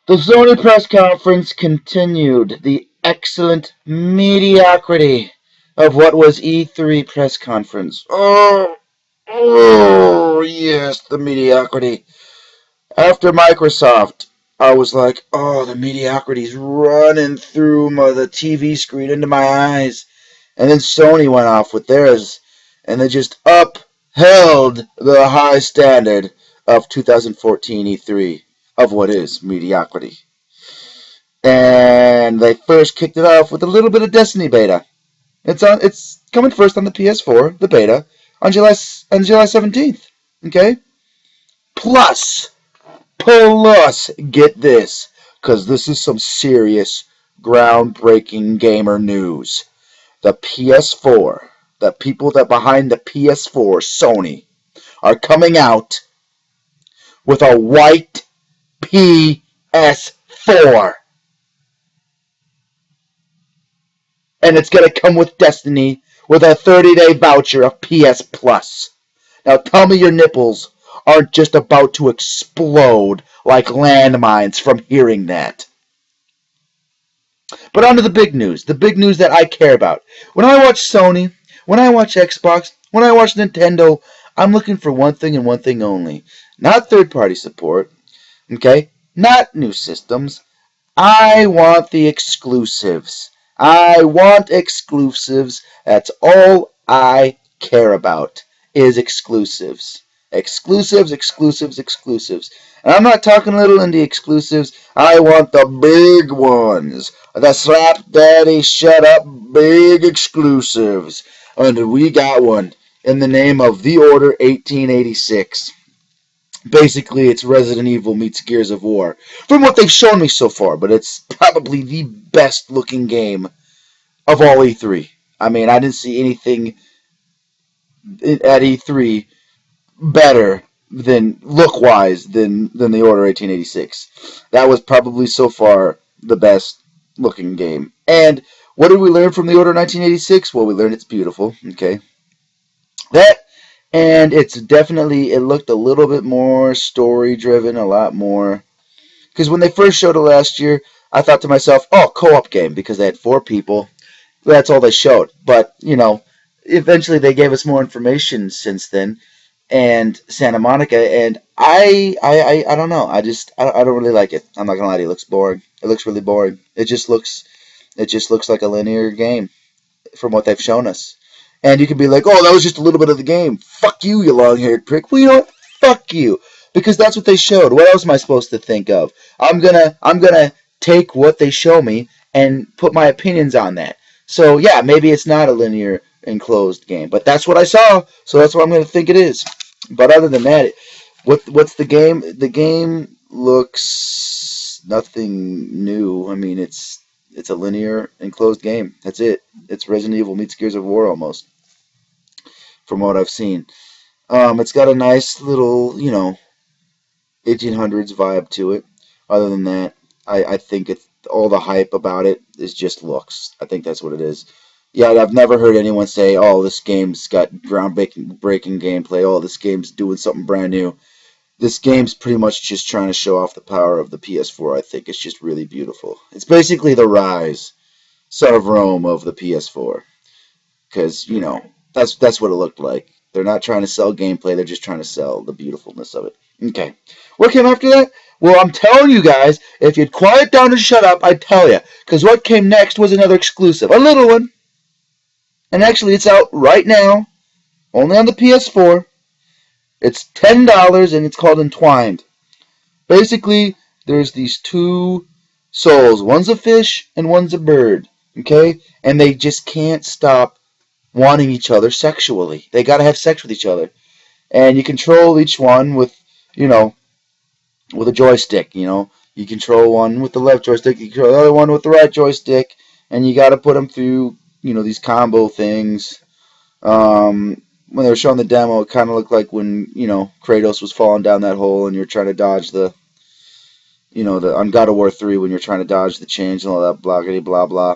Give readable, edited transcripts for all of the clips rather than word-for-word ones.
The Sony press conference continued the excellent mediocrity of what was E3 press conference. Oh, yes, the mediocrity. After Microsoft, I was like, oh, the mediocrity's running through the TV screen into my eyes. And then Sony went off with theirs, and they just upheld the high standard of 2014 E3 of what is mediocrity. And they first kicked it off with a little bit of Destiny beta. It's coming first on the PS4, the beta, on July 17th. Okay? Plus, get this, because this is some serious, groundbreaking gamer news. The PS4, the people that behind the PS4, Sony, are coming out with a white PS4. And it's going to come with Destiny with a 30-day voucher of PS Plus. Now tell me your nipples aren't just about to explode like landmines from hearing that. But on to the big news that I care about. When I watch Sony, when I watch Xbox, when I watch Nintendo, I'm looking for one thing and one thing only. Not third-party support, okay? Not new systems. I want the exclusives. I want exclusives. That's all I care about is exclusives. Exclusives. And I'm not talking little indie exclusives. I want the big ones. The slap daddy shut up big exclusives. And we got one in the name of The Order 1886. Basically, it's Resident Evil meets Gears of War. From what they've shown me so far, but it's probably the best looking game of all E3. I mean, I didn't see anything at E3 better than look-wise than the Order 1886. That was probably so far the best looking game. And what did we learn from the Order 1986? Well, we learned it's beautiful. Okay, that. And it looked a little bit more story-driven, a lot more. Because when they first showed it last year, I thought to myself, oh, co-op game, because they had 4 people. That's all they showed. But, eventually they gave us more information since then, and Santa Monica, and I don't know. I don't really like it. I'm not going to lie to you. It looks boring. It looks really boring. It just looks like a linear game from what they've shown us. And you can be like, oh, that was just a little bit of the game. Fuck you, you long-haired prick. Well, you know what? Fuck you. Because that's what they showed. What else am I supposed to think of? I'm gonna take what they show me and put my opinions on that. So yeah, maybe it's not a linear enclosed game, but that's what I saw, so that's what I'm gonna think it is. But other than that, what's the game? The game looks nothing new. I mean, it's a linear enclosed game. That's it. It's Resident Evil meets Gears of War almost, from what I've seen. It's got a nice little, 1800s vibe to it. Other than that, I think it's all the hype about it is just looks. I think that's what it is. Yeah, I've never heard anyone say, oh, this game's got groundbreaking gameplay. Oh, this game's doing something brand new. This game's pretty much just trying to show off the power of the PS4, I think. It's just really beautiful. It's basically the Rise, Son of Rome of the PS4. Because, that's what it looked like. They're not trying to sell gameplay, they're just trying to sell the beautifulness of it. Okay. What came after that? Well, I'm telling you guys, if you'd quiet down and shut up, I'd tell you. Because what came next was another exclusive. A little one. And actually, it's out right now. Only on the PS4. It's $10 and it's called Entwined. Basically, there's these 2 souls. One's a fish and one's a bird. Okay? And they just can't stop wanting each other sexually. They gotta have sex with each other. And you control each one with a joystick, You control one with the left joystick, you control the other one with the right joystick, and you gotta put them through, these combo things. When they were showing the demo, it kind of looked like when, Kratos was falling down that hole and you're trying to dodge the on God of War 3 when you're trying to dodge the chains and all that blah blah blah.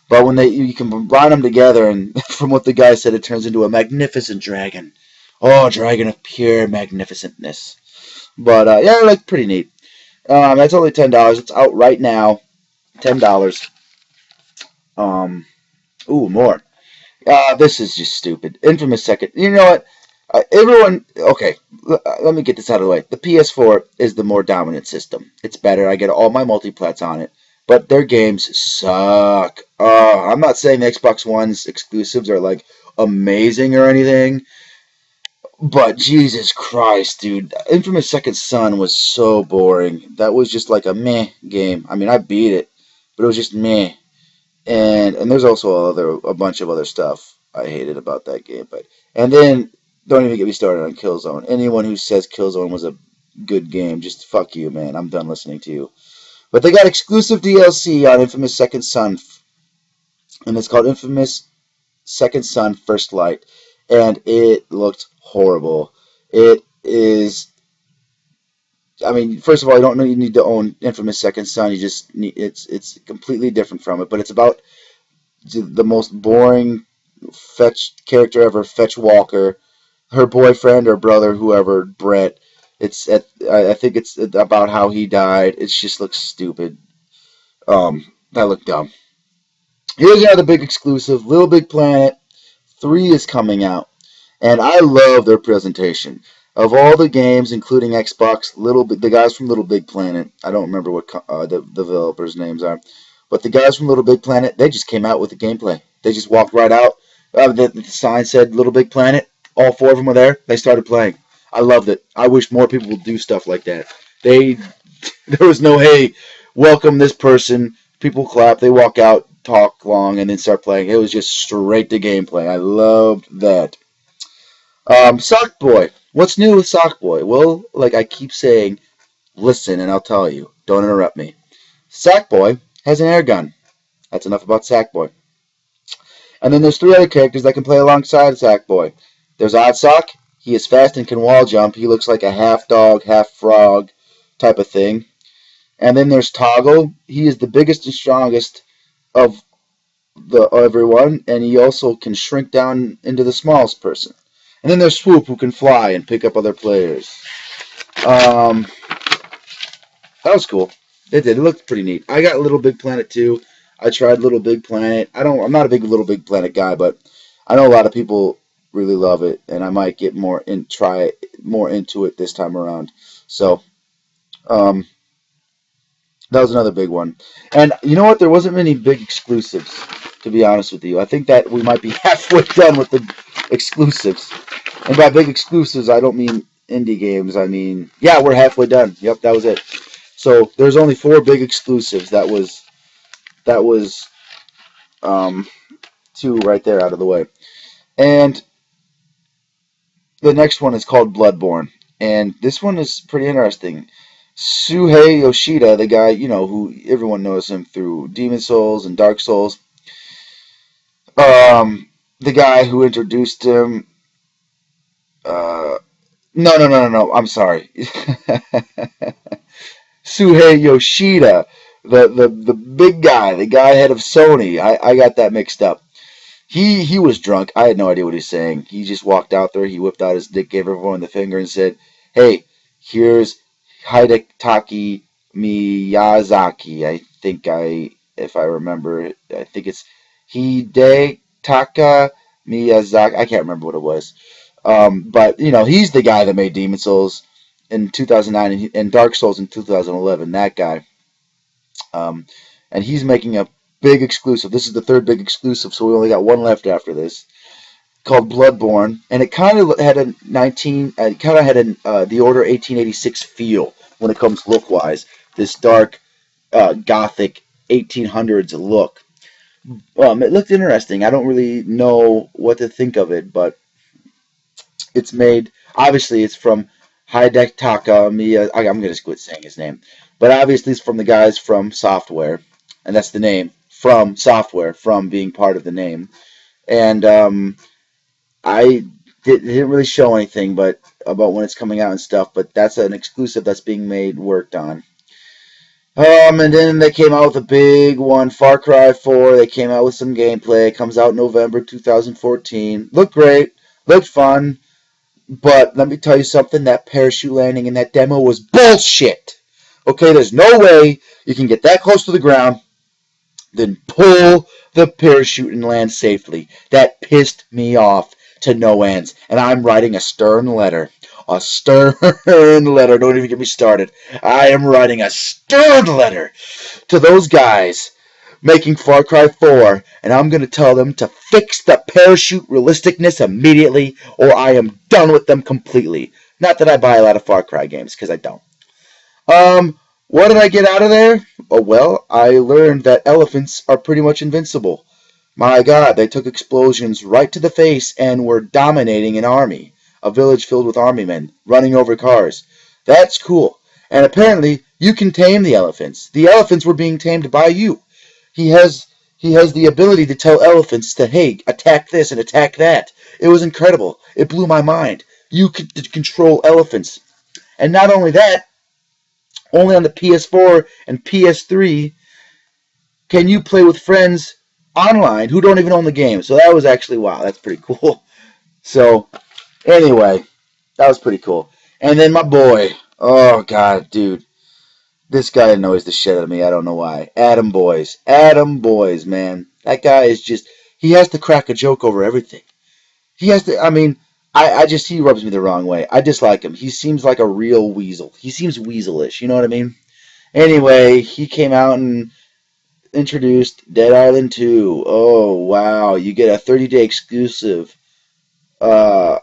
But when you can combine them together, and from what the guy said, it turns into a magnificent dragon. Oh, dragon of pure magnificentness. But yeah, it looked pretty neat. That's only $10. It's out right now. $10. Um, ooh, more. This is just stupid. Infamous Second. You know what? Everyone. Okay, let me get this out of the way. The PS4 is the more dominant system. It's better. I get all my multiplats on it, but their games suck. I'm not saying the Xbox One's exclusives are like amazing or anything, but Jesus Christ, dude, Infamous Second Son was so boring. That was just like a meh game. I mean, I beat it, but it was just meh. And there's also a bunch of other stuff I hated about that game. But and then don't even get me started on Killzone. Anyone who says Killzone was a good game, just fuck you, man. I'm done listening to you. But they got exclusive DLC on Infamous Second Son, and it's called Infamous Second Son First Light, and it looked horrible. It is. I mean, first of all, you don't know you need to own Infamous Second Son. You just need it's completely different from it, but it's about the most boring fetch character ever, Fetch Walker, her boyfriend or brother, whoever, Brett. I think it's about how he died. It just looks stupid. That looked dumb. Here's another big exclusive, Little Big Planet 3 is coming out, and I love their presentation. Of all the games, including Xbox, the guys from Little Big Planet, I don't remember what the developers' names are, but the guys from Little Big Planet, they just came out with the gameplay. They just walked right out. The sign said Little Big Planet. All four of them were there. They started playing. I loved it. I wish more people would do stuff like that. There was no, hey, welcome this person. People clap. They walk out, talk long, and then start playing. It was just straight to gameplay. I loved that. Sock Boy. What's new with Sock Boy? Well, like I keep saying, listen and I'll tell you. Don't interrupt me. Sackboy has an air gun. That's enough about Sackboy. And then there's three other characters that can play alongside Sackboy. There's Oddsock. He is fast and can wall jump. He looks like a half dog, half frog type of thing. And then there's Toggle. He is the biggest and strongest of everyone, and he also can shrink down into the smallest person. And then there's Swoop, who can fly and pick up other players. Um, that was cool. It did. It looked pretty neat. I got Little Big Planet too. I tried Little Big Planet. I'm not a big Little Big Planet guy, but I know a lot of people really love it, and I might get try more into it this time around. So, that was another big one. And you know what? There wasn't many big exclusives, to be honest with you. I think that we might be halfway done with the exclusives. And by big exclusives, I don't mean indie games. I mean, yeah, we're halfway done. Yep, that was it. So there's only 4 big exclusives. That was 2 right there out of the way. And the next one is called Bloodborne. And this one is pretty interesting. Suhei Yoshida, the guy, who everyone knows him through Demon Souls and Dark Souls. The guy who introduced him. No. I'm sorry. Suhei Yoshida, the big guy, the guy head of Sony. I got that mixed up. He was drunk. I had no idea what he was saying. He just walked out there. He whipped out his dick, gave everyone the finger, and said, "Hey, here's Hidetaki Miyazaki." If I remember, I think it's Hidetaka Miyazaki. I can't remember what it was. But he's the guy that made Demon Souls in 2009 and Dark Souls in 2011. That guy. And he's making a big exclusive. This is the 3rd big exclusive, so we only got one left after this, called Bloodborne, and it kind of had the Order 1886 feel when it comes look wise. This dark, gothic 1800s look. It looked interesting. I don't really know what to think of it, but it's made. Obviously, it's from Hidetaka Miya. I'm gonna quit saying his name, but obviously it's from the guys from Software, and that's the name. From Software, from being part of the name. And I didn't really show anything but about when it's coming out and stuff, but that's an exclusive that's being worked on. And then they came out with a big one, Far Cry 4. They came out with some gameplay. It comes out November 2014. Looked great, looked fun, but let me tell you something, that parachute landing in that demo was bullshit. Okay, there's no way you can get that close to the ground, then pull the parachute and land safely. That pissed me off to no ends, and I'm writing a stern letter. A stern letter. Don't even get me started. I am writing a stern letter to those guys making Far Cry 4, and I'm going to tell them to fix the parachute realisticness immediately, or I am done with them completely. Not that I buy a lot of Far Cry games, because I don't. What did I get out of there? Oh, well, I learned that elephants are pretty much invincible. My God, they took explosions right to the face and were dominating an army. A village filled with army men, running over cars. That's cool. And apparently, you can tame the elephants. The elephants were being tamed by you. He has the ability to tell elephants to, hey, attack this and attack that. It was incredible. It blew my mind. You could control elephants. And not only that, only on the PS4 and PS3 can you play with friends online who don't even own the game. So that was actually, wow, that's pretty cool. So, anyway, that was pretty cool. And then my boy, oh, God, dude. This guy annoys the shit out of me. I don't know why. Adam Boys. Adam Boys, man. That guy is just, he has to crack a joke over everything. He has to, I mean, he rubs me the wrong way. I dislike him. He seems like a real weasel. He seems weaselish, you know what I mean? Anyway, he came out and introduced Dead Island 2. Oh, wow. You get a 30-day exclusive. The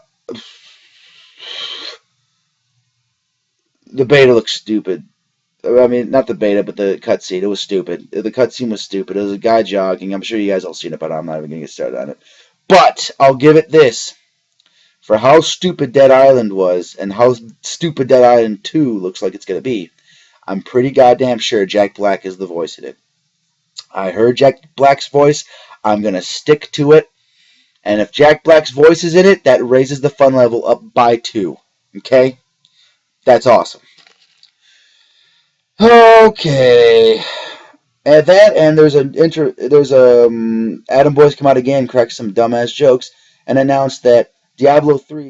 beta looks stupid. I mean, not the beta, but the cutscene. It was stupid. The cutscene was stupid. It was a guy jogging. I'm sure you guys all seen it, but I'm not even going to get started on it. But I'll give it this. For how stupid Dead Island was, and how stupid Dead Island 2 looks like it's going to be, I'm pretty goddamn sure Jack Black is the voice in it. I heard Jack Black's voice. I'm going to stick to it. And if Jack Black's voice is in it, that raises the fun level up by 2. Okay? That's awesome. Okay. At that, and there's Adam Boyce come out again, crack some dumbass jokes, and announced that Diablo 3